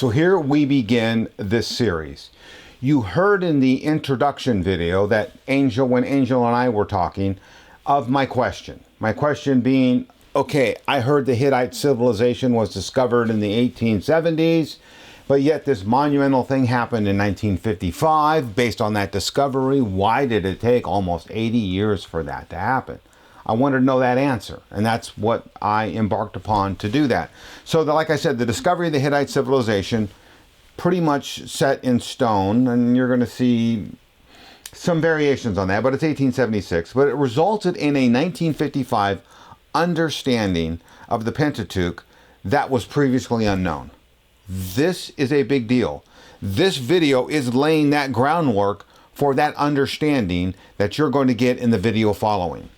So here we begin this series. You heard in the introduction video that when Angel and I were talking of my question. My question being, okay, I heard the Hittite civilization was discovered in the 1870s, but yet this monumental thing happened in 1955. Based on that discovery, why did it take almost 80 years for that to happen? I wanted to know that answer, and that's what I embarked upon to do that. So, like I said, the discovery of the Hittite civilization pretty much set in stone, and you're going to see some variations on that, but it's 1876. But it resulted in a 1955 understanding of the Pentateuch that was previously unknown. This is a big deal. This video is laying that groundwork for that understanding that you're going to get in the video following.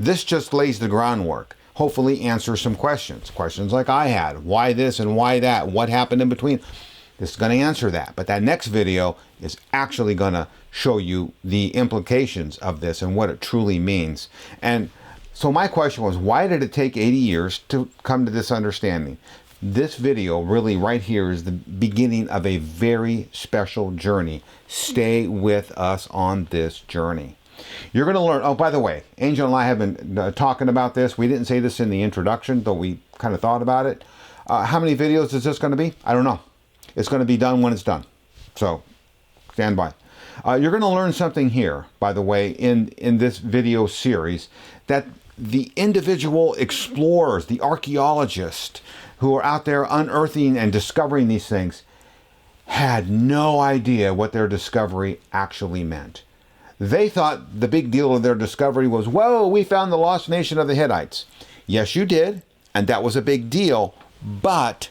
This just lays the groundwork. Hopefully answers some questions. Questions like I had. Why this and why that? What happened in between? This is going to answer that. But that next video is actually going to show you the implications of this and what it truly means. And so my question was, why did it take 80 years to come to this understanding? This video really right here is the beginning of a very special journey. Stay with us on this journey. You're going to learn, oh, by the way, Angel and I have been talking about this. We didn't say this in the introduction, though we kind of thought about it. How many videos is this going to be? I don't know. It's going to be done when it's done. So, stand by. You're going to learn something here, by the way, in this video series, that the individual explorers, the archaeologists who are out there unearthing and discovering these things, had no idea what their discovery actually meant. They thought the big deal of their discovery was, whoa, we found the lost nation of the Hittites. Yes, you did, and that was a big deal, but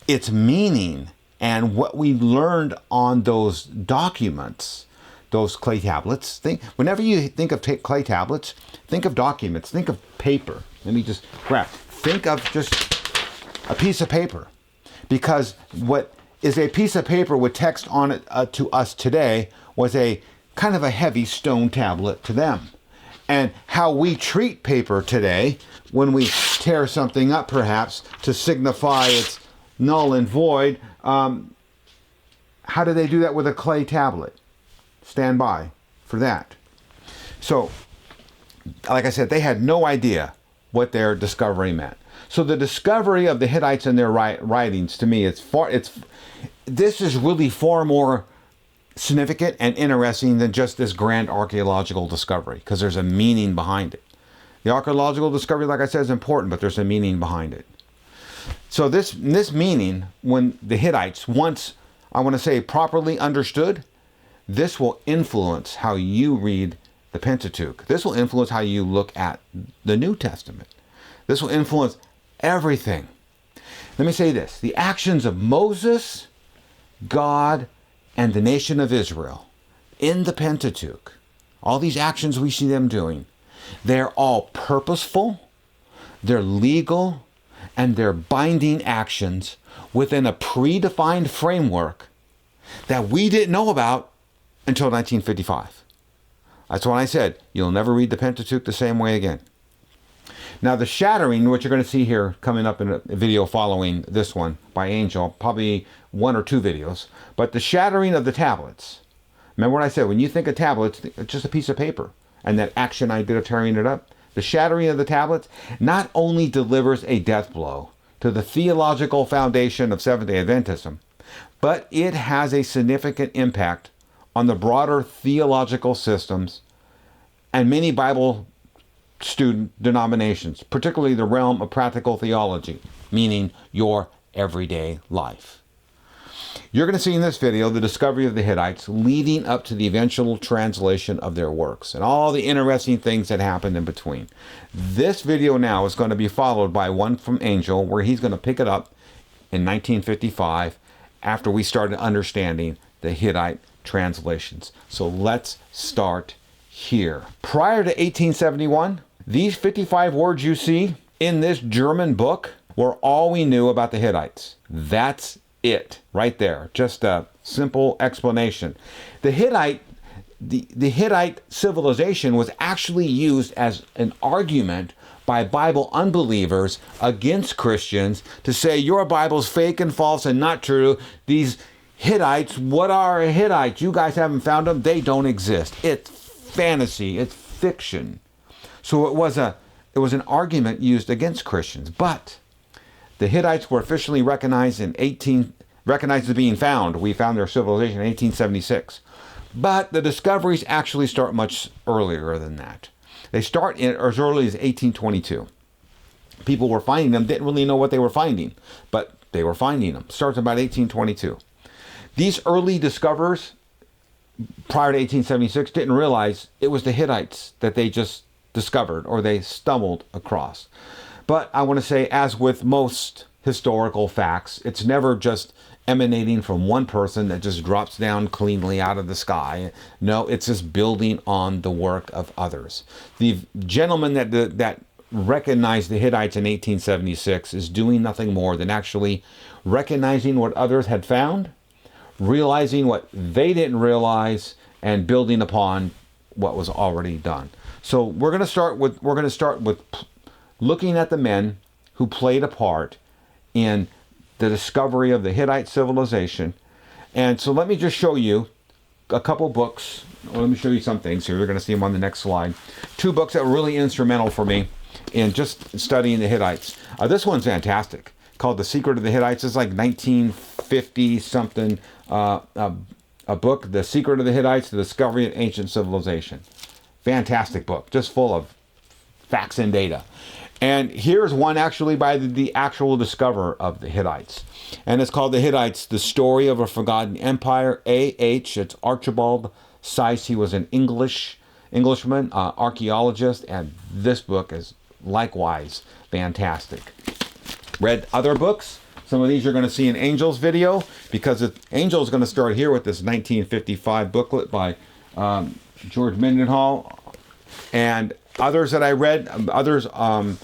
its meaning and what we learned on those documents, those clay tablets, whenever you think of clay tablets, think of documents, think of paper. Let me just think of just a piece of paper, because what is a piece of paper with text on it to us today was a kind of a heavy stone tablet to them. And how we treat paper today, when we tear something up perhaps to signify it's null and void, how do they do that with a clay tablet? Stand by for that. So, like I said, they had no idea what their discovery meant. So the discovery of the Hittites and their writings, to me, this is really far more significant and interesting than just this grand archaeological discovery, because there's a meaning behind it. The archaeological discovery, like I said, is important, but there's a meaning behind it. So this meaning, when the Hittites, once, I want to say, properly understood, this will influence how you read the Pentateuch. This will influence how you look at the New Testament. This will influence everything. Let me say this. The actions of Moses, God, and the nation of Israel in the Pentateuch, all these actions we see them doing, they're all purposeful, they're legal, and they're binding actions within a predefined framework that we didn't know about until 1955. That's when I said, you'll never read the Pentateuch the same way again. Now the shattering, which you're going to see here coming up in a video following this one by Angel, probably one or two videos, but the shattering of the tablets. Remember what I said, when you think of tablets, it's just a piece of paper, and that action I did of tearing it up. The shattering of the tablets not only delivers a death blow to the theological foundation of Seventh-day Adventism, but it has a significant impact on the broader theological systems and many Bible student denominations, particularly the realm of practical theology, meaning your everyday life. You're going to see in this video the discovery of the Hittites leading up to the eventual translation of their works and all the interesting things that happened in between. This video now is going to be followed by one from Angel, where he's going to pick it up in 1955 after we started understanding the Hittite translations. So let's start here. Prior to 1871, these 55 words you see in this German book were all we knew about the Hittites. That's it right there. Just a simple explanation. The Hittite the Hittite civilization was actually used as an argument by Bible unbelievers against Christians to say your Bible's fake and false and not true. These Hittites, what are Hittites? You guys haven't found them. They don't exist. It's fantasy. It's fiction. So it was an argument used against Christians. But the Hittites were officially recognized as being found. We found their civilization in 1876. But the discoveries actually start much earlier than that. They start as early as 1822. People were finding them, didn't really know what they were finding, but they were finding them. Starts about 1822. These early discoverers, prior to 1876, didn't realize it was the Hittites that they just discovered or they stumbled across. But I want to say, as with most historical facts, it's never just emanating from one person that just drops down cleanly out of the sky. No, it's just building on the work of others. The gentleman that recognized the Hittites in 1876 is doing nothing more than actually recognizing what others had found, realizing what they didn't realize, and building upon what was already done. So we're going to start with looking at the men who played a part in the discovery of the Hittite civilization. And so let me just show you a couple books. Let me show you some things here. You're going to see them on the next slide. Two books that were really instrumental for me in just studying the Hittites. This one's fantastic, called The Secret of the Hittites. It's like 1950 something. A book, The Secret of the Hittites, The Discovery of Ancient Civilization. Fantastic book, just full of facts and data. And here's one actually by the actual discoverer of the Hittites. And it's called The Hittites, The Story of a Forgotten Empire. A.H. It's Archibald Seiss. He was an Englishman, archaeologist, and this book is likewise fantastic. Read other books. Some of these you're going to see in Angel's video, because Angel is going to start here with this 1955 booklet by George Mendenhall, and others that I read, on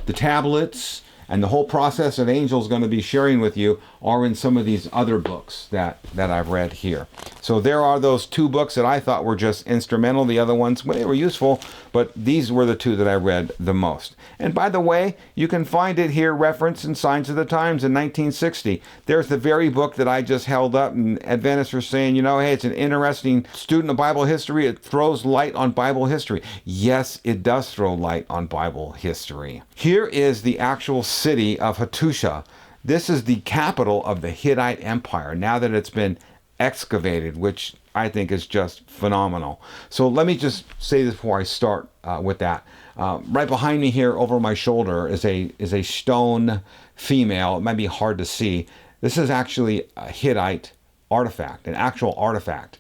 the tablets, and the whole process that Angel's going to be sharing with you are in some of these other books that I've read here. So there are those two books that I thought were just instrumental. The other ones, well, they were useful, but these were the two that I read the most. And by the way, you can find it here referenced in Signs of the Times in 1960. There's the very book that I just held up, and Adventists are saying, hey, it's an interesting student of Bible history. It throws light on Bible history. Yes, it does throw light on Bible history. Here is the actual city of Hattusha. This is the capital of the Hittite Empire, now that it's been excavated, which I think is just phenomenal. So let me just say this before I start with that. Right behind me here over my shoulder is a stone female. It might be hard to see. This is actually a Hittite artifact, an actual artifact,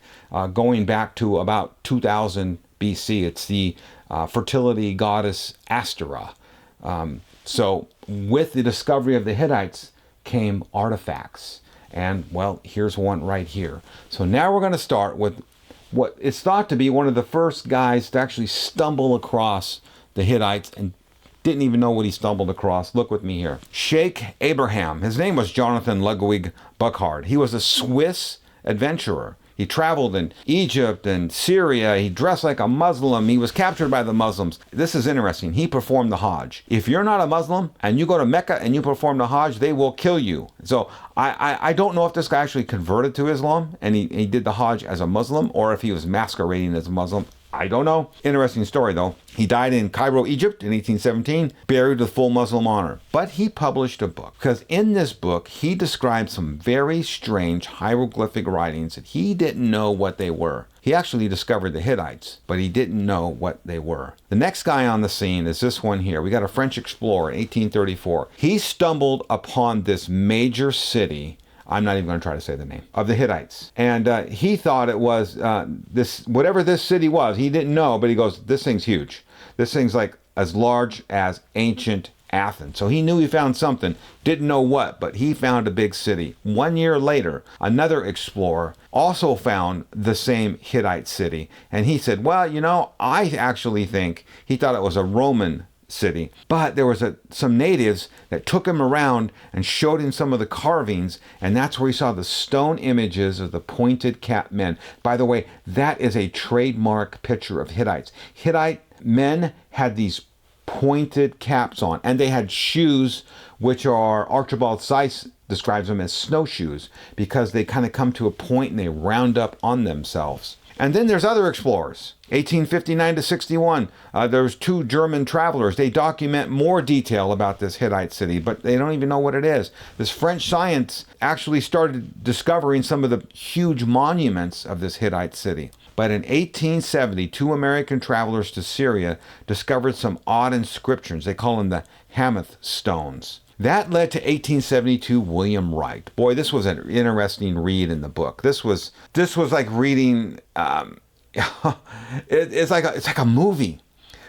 going back to about 2000 BC. It's the fertility goddess Astera. So with the discovery of the Hittites came artifacts. And, well, here's one right here. So now we're going to start with what is thought to be one of the first guys to actually stumble across the Hittites and didn't even know what he stumbled across. Look with me here. Sheikh Abraham. His name was Jonathan Ludwig Burckhardt. He was a Swiss adventurer. He traveled in Egypt and Syria. He dressed like a Muslim. He was captured by the Muslims. This is interesting. He performed the Hajj. If you're not a Muslim and you go to Mecca and you perform the Hajj, they will kill you. So I don't know if this guy actually converted to Islam and he did the Hajj as a Muslim, or if he was masquerading as a Muslim. I don't know. Interesting story, though. He died in Cairo, Egypt in 1817, buried with full Muslim honor. But he published a book, because in this book, he described some very strange hieroglyphic writings that he didn't know what they were. He actually discovered the Hittites, but he didn't know what they were. The next guy on the scene is this one here. We got a French explorer in 1834. He stumbled upon this major city. I'm not even going to try to say the name of the Hittites. And he thought it was whatever this city was. He didn't know, but he goes, this thing's huge. This thing's like as large as ancient Athens. So he knew he found something, didn't know what, but he found a big city. 1 year later, another explorer also found the same Hittite city. And he said, well, I actually think he thought it was a Roman city. But there was some natives that took him around and showed him some of the carvings, and that's where he saw the stone images of the pointed capped men. By the way, that is a trademark picture of Hittites. Hittite men had these pointed caps on, and they had shoes, which are, Archibald Seiss describes them as snowshoes, because they kind of come to a point and they round up on themselves. And then there's other explorers. 1859 to 61, there's 2 German travelers. They document more detail about this Hittite city, but they don't even know what it is. This French science actually started discovering some of the huge monuments of this Hittite city. But in 1870, 2 American travelers to Syria discovered some odd inscriptions. They call them the Hamath stones. That led to 1872 William Wright. Boy, this was an interesting read in the book. This was like reading. It's like a movie.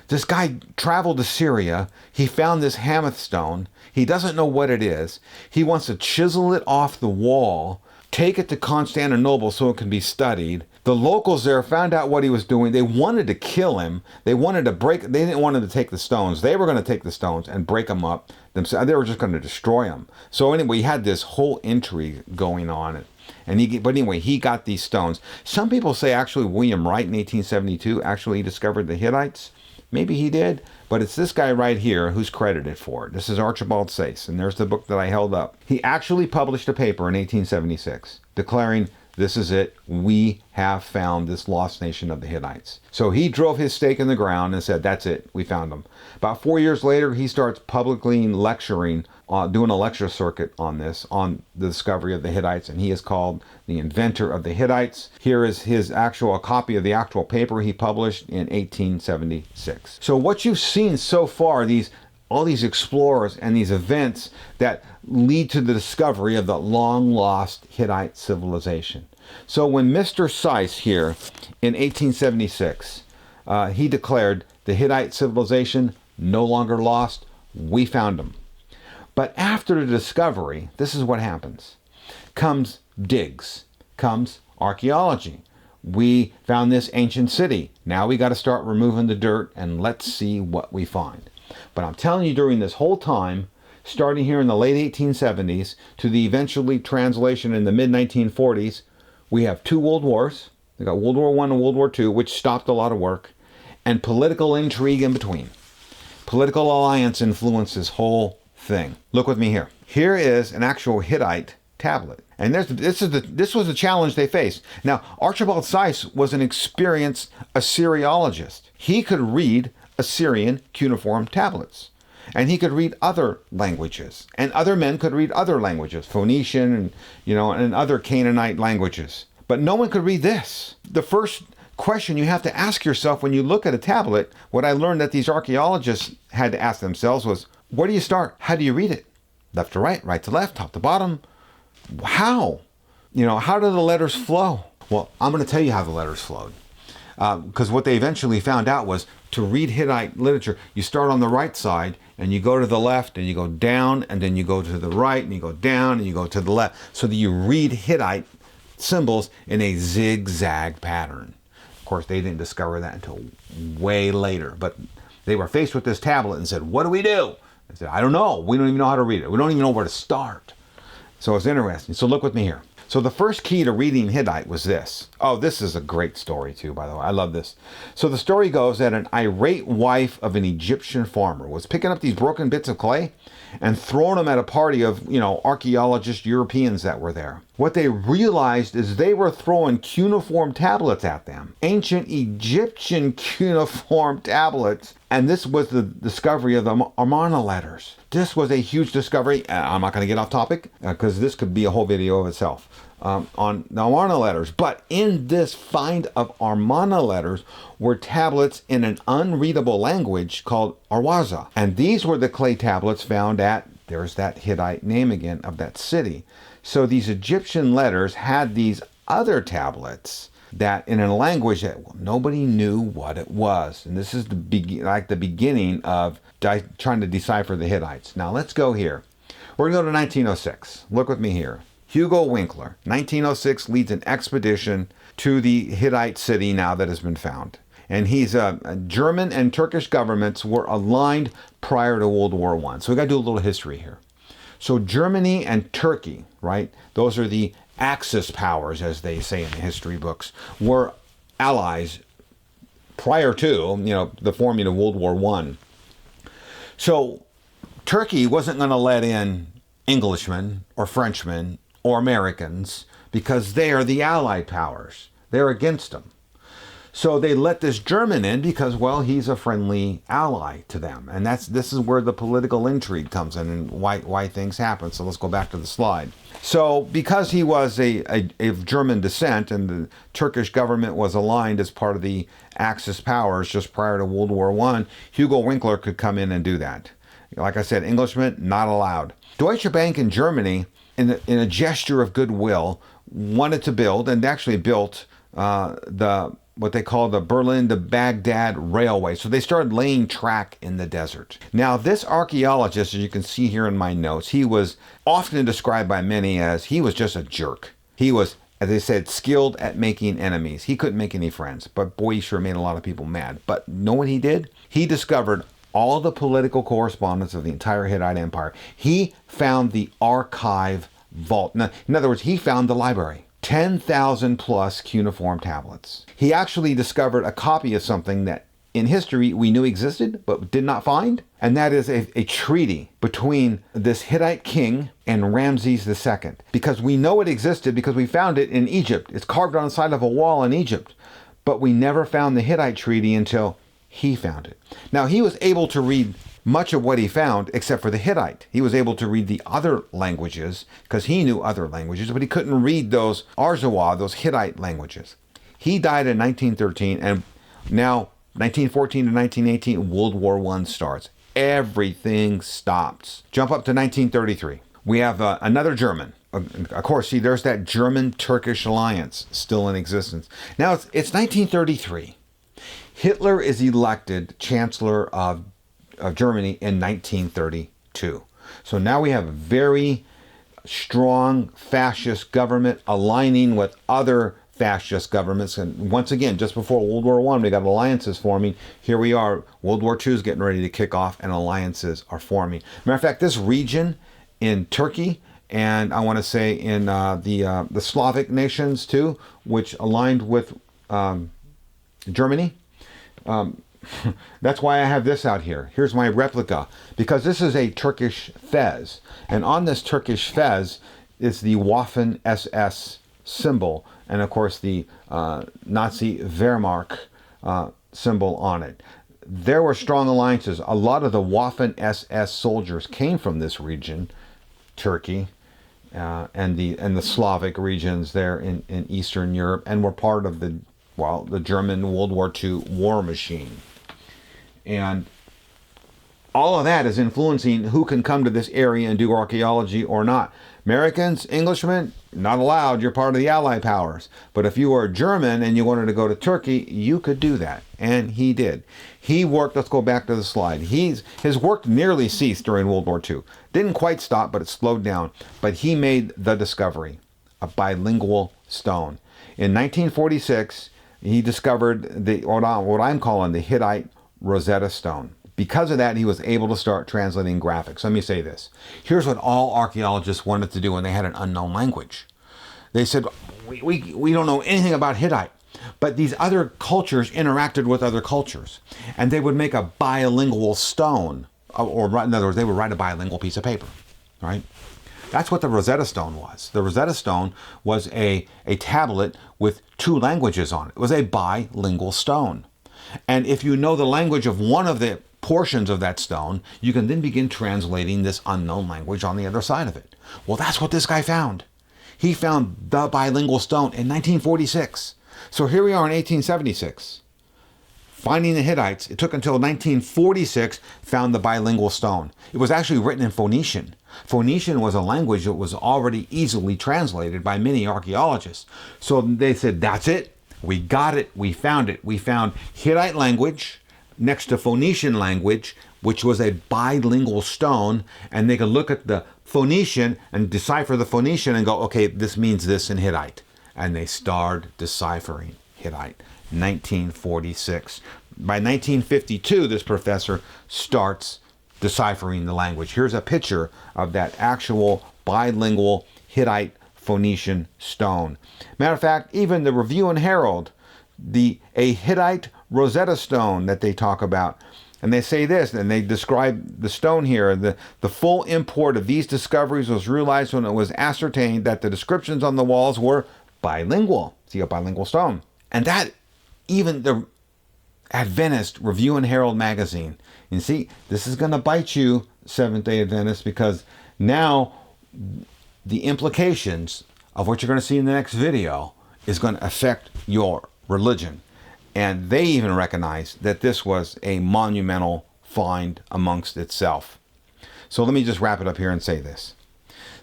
This guy traveled to Syria. He found this Hamath stone. He doesn't know what it is. He wants to chisel it off the wall, take it to Constantinople so it can be studied. The locals there found out what he was doing. They wanted to kill him. They didn't want him to take the stones. They were going to take the stones and break them up themselves. They were just going to destroy them. So anyway, he had this whole intrigue going on. But anyway, he got these stones. Some people say actually William Wright in 1872 actually discovered the Hittites. Maybe he did, but it's this guy right here who's credited for it. This is Archibald Seiss, and there's the book that I held up. He actually published a paper in 1876 declaring, this is it, we have found this lost nation of the Hittites. So he drove his stake in the ground and said, that's it, we found them. About 4 years later, he starts publicly lecturing, doing a lecture circuit on this, on the discovery of the Hittites, and he is called the inventor of the Hittites. Here is a copy of the actual paper he published in 1876. So what you've seen so far, all these explorers and these events that lead to the discovery of the long-lost Hittite civilization. So when Mr. Seiss here in 1876, he declared the Hittite civilization no longer lost, we found them. But after the discovery, this is what happens. Comes digs, comes archaeology. We found this ancient city. Now we got to start removing the dirt and let's see what we find. But I'm telling you, during this whole time, starting here in the late 1870s to the eventually translation in the mid-1940s, we have 2 world wars. We got World War I and World War II, which stopped a lot of work, and political intrigue in between. Political alliance influenced this whole thing. Look with me here. Here is an actual Hittite tablet. And this was the challenge they faced. Now, Archibald Seiss was an experienced Assyriologist. He could read Assyrian cuneiform tablets. And he could read other languages. And other men could read other languages, Phoenician and other Canaanite languages. But no one could read this. The first question you have to ask yourself when you look at a tablet, what I learned that these archaeologists had to ask themselves was, where do you start? How do you read it? Left to right, right to left, top to bottom. How? How do the letters flow? Well, I'm going to tell you how the letters flowed. Because what they eventually found out was to read Hittite literature, you start on the right side and you go to the left and you go down and then you go to the right and you go down and you go to the left, so that you read Hittite symbols in a zigzag pattern. Of course, they didn't discover that until way later, but they were faced with this tablet and said, what do we do? They said, I don't know. We don't even know how to read it. We don't even know where to start. So it's interesting. So look with me here. So the first key to reading Hittite was this. Oh, this is a great story too, by the way. I love this. So the story goes that an irate wife of an Egyptian farmer was picking up these broken bits of clay and throwing them at a party of, archaeologist Europeans that were there. What they realized is they were throwing cuneiform tablets at them. Ancient Egyptian cuneiform tablets. And this was the discovery of the Amarna letters. This was a huge discovery. I'm not going to get off topic because this could be a whole video of itself on the Amarna letters. But in this find of Amarna letters were tablets in an unreadable language called Arwaza. And these were the clay tablets found at, there's that Hittite name again, of that city. So these Egyptian letters had these other tablets that in a language that nobody knew what it was. And this is the beginning of trying to decipher the Hittites. Now let's go here. We're going to go to 1906. Look with me here. Hugo Winkler, 1906, leads an expedition to the Hittite city now that has been found. And he's German and Turkish governments were aligned prior to World War I. So we got to do a little history here. So Germany and Turkey, right? Those are the Axis powers, as they say in the history books, were allies prior to, the forming of World War I. So Turkey wasn't going to let in Englishmen or Frenchmen or Americans because they are the Allied powers. They're against them. So they let this German in because, well, he's a friendly ally to them. And this is where the political intrigue comes in and why things happen. So let's go back to the slide. So because he was of German descent and the Turkish government was aligned as part of the Axis powers just prior to World War I, Hugo Winkler could come in and do that. Like I said, Englishmen, not allowed. Deutsche Bank in Germany, in a gesture of goodwill, wanted to build and actually built what they call the Berlin to Baghdad Railway. So they started laying track in the desert. Now, this archaeologist, as you can see here in my notes, he was often described by many as he was just a jerk. He was, as they said, skilled at making enemies. He couldn't make any friends, but boy, he sure made a lot of people mad. But know what he did? He discovered all the political correspondence of the entire Hittite Empire. He found the archive vault. Now, in other words, he found the library. 10,000 plus cuneiform tablets. He actually discovered a copy of something that in history we knew existed but did not find, and that is a treaty between this Hittite king and Ramses II. Because we know it existed because we found it in Egypt. It's carved on the side of a wall in Egypt, but we never found the Hittite treaty until he found it. Now, he was able to read much of what he found, except for the Hittite. He was able to read the other languages because he knew other languages, but he couldn't read those Arzawa, those Hittite languages. He died in 1913, and now 1914 to 1918, World War I starts. Everything stops. Jump up to 1933. We have another German. Of course, see, there's that German-Turkish alliance still in existence. Now it's 1933. Hitler is elected Chancellor of Germany in 1932. So now we have a very strong fascist government aligning with other fascist governments. And once again, just before World War I, we got alliances forming. Here we are, World War II is getting ready to kick off and alliances are forming. Matter of fact, this region in Turkey, and I want to say in the Slavic nations too, which aligned with Germany, that's why I have this out here. Here's my replica, because this is a Turkish fez. And on this Turkish fez is the Waffen SS symbol. And of course the Nazi Wehrmacht symbol on it. There were strong alliances. A lot of the Waffen SS soldiers came from this region, Turkey, and the Slavic regions there in Eastern Europe, and were part of the German World War II war machine. And all of that is influencing who can come to this area and do archaeology or not. Americans, Englishmen, not allowed. You're part of the Allied powers. But if you were German and you wanted to go to Turkey, you could do that. And he did. He worked, let's go back to the slide. His work nearly ceased during World War II. Didn't quite stop, but it slowed down. But he made the discovery, a bilingual stone. In 1946, he discovered what I'm calling the Hittite Rosetta Stone. Because of that, he was able to start translating graphics. Let me say this. Here's what all archaeologists wanted to do when they had an unknown language. They said, we don't know anything about Hittite, but these other cultures interacted with other cultures. And they would make a bilingual stone, or in other words, they would write a bilingual piece of paper, right? That's what the Rosetta Stone was. The Rosetta Stone was a tablet with two languages on it. It was a bilingual stone. And if you know the language of one of the portions of that stone, you can then begin translating this unknown language on the other side of it. Well, that's what this guy found. He found the bilingual stone in 1946. So here we are in 1876. Finding the Hittites, it took until 1946, found the bilingual stone. It was actually written in Phoenician. Phoenician was a language that was already easily translated by many archaeologists. So they said, that's it. We got it. We found it. We found Hittite language next to Phoenician language, which was a bilingual stone. And they could look at the Phoenician and decipher the Phoenician and go, okay, this means this in Hittite. And they started deciphering Hittite, 1946. By 1952, this professor starts deciphering the language. Here's a picture of that actual bilingual Hittite Phoenician stone. Matter of fact, even the Review and Herald, a Hittite Rosetta Stone that they talk about, and they say this, and they describe the stone here. The full import of these discoveries was realized when it was ascertained that the descriptions on the walls were bilingual. See, a bilingual stone. And that, even the Adventist Review and Herald magazine. And see, this is going to bite you, Seventh-day Adventists, because now the implications of what you're going to see in the next video is going to affect your religion. And they even recognize that this was a monumental find amongst itself. So let me just wrap it up here and say this.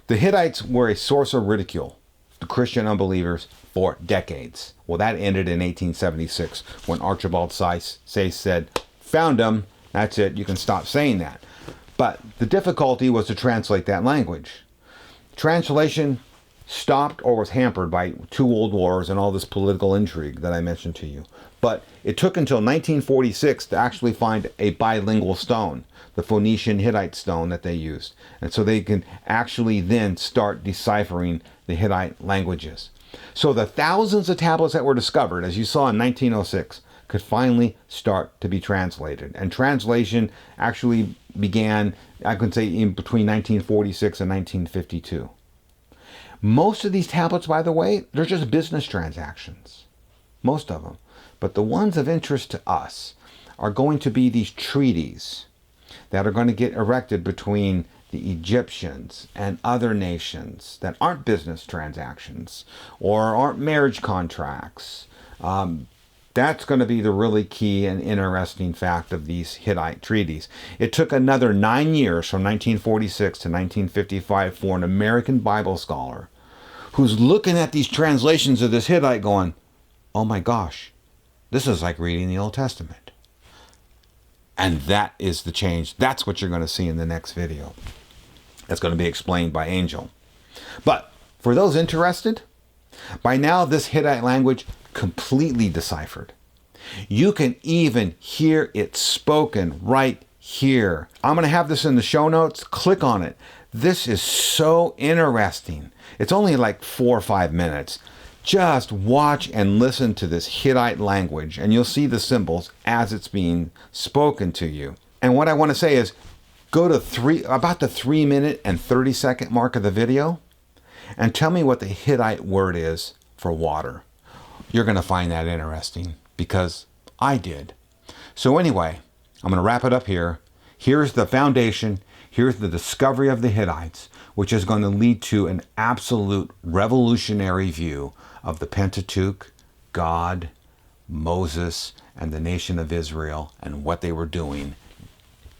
The Hittites were a source of ridicule to Christian unbelievers for decades. Well, that ended in 1876 when Archibald Sayce said, "Found them, that's it, you can stop saying that." But the difficulty was to translate that language. Translation stopped or was hampered by 2 world wars and all this political intrigue that I mentioned to you. But it took until 1946 to actually find a bilingual stone, the Phoenician Hittite stone that they used. And so they can actually then start deciphering the Hittite languages. So the thousands of tablets that were discovered, as you saw in 1906, could finally start to be translated. And translation actually began, I could say, in between 1946 and 1952. Most of these tablets, by the way, they're just business transactions. Most of them. But the ones of interest to us are going to be these treaties that are going to get erected between the Egyptians and other nations that aren't business transactions or aren't marriage contracts. That's going to be the really key and interesting fact of these Hittite treaties. It took another 9 years from 1946 to 1955 for an American Bible scholar who's looking at these translations of this Hittite going, "Oh my gosh, this is like reading the Old Testament." And that is the change. That's what you're going to see in the next video. That's going to be explained by Angel. But for those interested, by now this Hittite language completely deciphered. You can even hear it spoken right here. I'm going to have this in the show notes. Click on it. This is so interesting. It's only like 4 or 5 minutes. Just watch and listen to this Hittite language, and you'll see the symbols as it's being spoken to you. And what I want to say is, go to about the 3-minute and 30-second mark of the video, and tell me what the Hittite word is for water. You're going to find that interesting, because I did. So anyway, I'm going to wrap it up here. Here's the foundation. Here's the discovery of the Hittites, which is going to lead to an absolute revolutionary view of the Pentateuch, God, Moses, and the nation of Israel, and what they were doing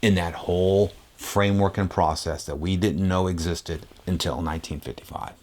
in that whole framework and process that we didn't know existed until 1955.